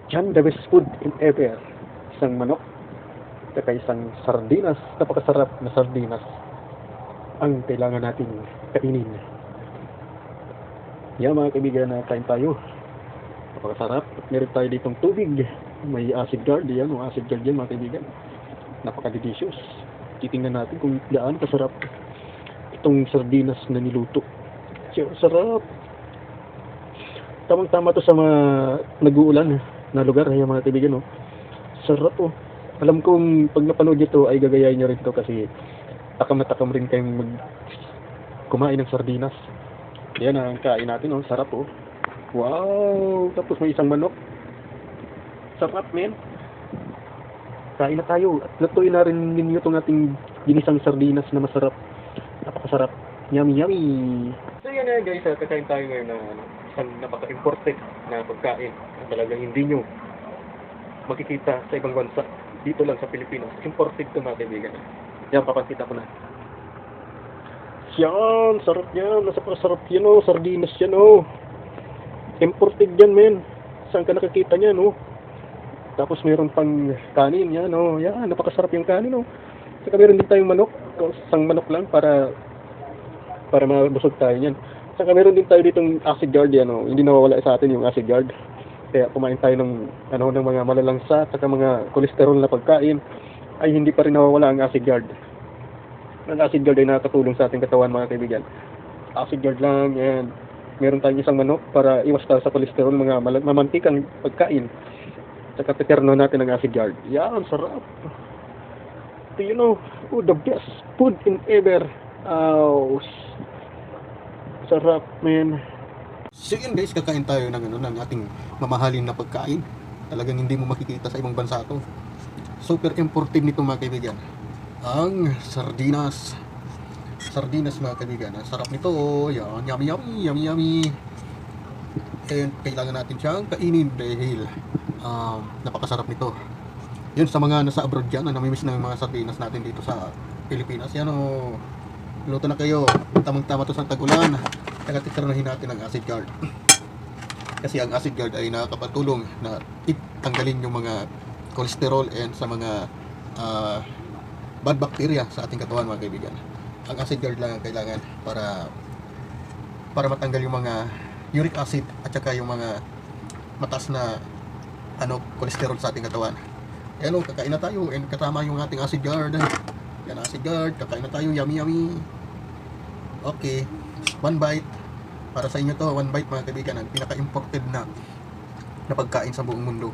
Yan, the best food in ever. Isang manok, saka isang sardinas, napakasarap na sardinas ang kailangan natin kainin. Yan mga kaibigan, na kain tayo. Napakasarap. At meron tayo ditong tubig. May acid guard. Yan, may acid guard yan mga kaibigan. Napaka-delicious. Titingnan natin kung gaano kasarap itong sardinas na niluto. So, sarap. Tamang-tama to sa mga nag-uulan na lugar, yan mga kaibigan, no? Sarap, oh. Alam kong pag napanood nyo ay gagayahin nyo rin to kasi takam na takam rin kayong kumain ng sardinas. Yan ang kain natin, oh. Sarap, oh. Wow! Tapos may isang manok. Sarap, men. Kain na tayo. At lutuin na rin ninyo itong ating ginisang sardinas na masarap. Napakasarap. Yummy, yummy. So yan na guys, kakain tayo ngayon ng isang napaka-important na pagkain na talagang hindi nyo makikita sa ibang bansa. Dito lang sa Pilipinas. Imported ito mga kaibigan. Yan, papakita ko na. Yan, sarap yan. Napakasarap yan, oh. Sardinas yan, oh. Imported yan, men. Saan ka nakakita niyan, oh? Tapos meron pang kanin yan, oh. Yan, napakasarap yung kanin, oh. Saka meron din tayong manok. Isang manok lang para mabusog tayo niyan. Saka meron din tayo ditong acid guard yan, oh. Hindi nawawala sa atin yung acid guard. Kaya kumain tayo ng mga malalangsa at mga kolesterol na pagkain ay hindi pa rin nawawala ang acid guard. Ang acid guard ay nakakatulong sa ating katawan mga kaibigan. Acid guard lang, yan. Meron tayong isang manok para iwas tayo sa kolesterol, mga mamantikang pagkain. Saka peterno natin ang acid guard. Yan, sarap. Ito yun, oh, the best food in ever. Oh, sarap, man. So yun guys, kakain tayo ng ating mamahalin na pagkain. Talagang hindi mo makikita sa ibang bansa to. Super imported nito mga kaibigan. Ang sardinas. Sardinas mga kaibigan. Ang sarap nito. Yan, yummy yummy, yummy yummy. And kailangan natin siyang kainin dahil napakasarap nito. Yun sa mga nasa abroad dyan na namimiss ng mga sardinas natin dito sa Pilipinas. Yan o. Luto na kayo. Tamang-tama to sa tag-ulan. Nagatikarnahin natin ang acid guard. Kasi ang acid guard ay nakakapatulong na tanggalin yung mga cholesterol and sa mga bad bacteria sa ating katawan mga kaibigan. Ang acid guard lang ang kailangan para matanggal yung mga uric acid at saka yung mga mataas na cholesterol sa ating katawan. Yan o, kakain na tayo and kasama yung ating acid guard. Yan acid guard, kakain na tayo, yummy yummy. Okay, one bite. Para sa inyo to, one bite mga kaibigan, ang pinaka-imported na pagkain sa buong mundo.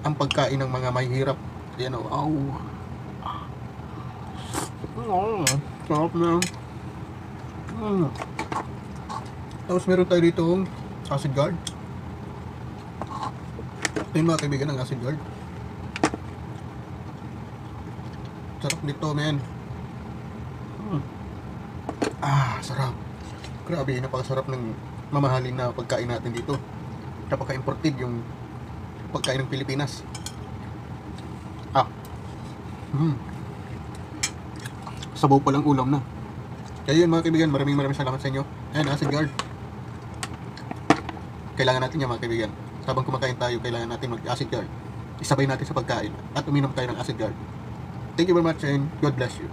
Ang pagkain ng mga mahihirap. Yan o, aw. Sarap na. Tapos meron tayo dito acid guard. Ito yung mga kaibigan ng acid guard. Sarap nito, men. Sarap. Grabe, napakasarap ng mamahalin na pagkain natin dito. Napaka-imported yung pagkain ng Pilipinas. Sabaw pa lang ulam na. Kaya yun mga kaibigan, maraming salamat sa inyo. Ayan, acid guard. Kailangan natin yan mga kaibigan. Habang kumakain tayo, kailangan natin mag-acid guard. Isabay natin sa pagkain at uminom tayo ng acid guard. Thank you very much and God bless you.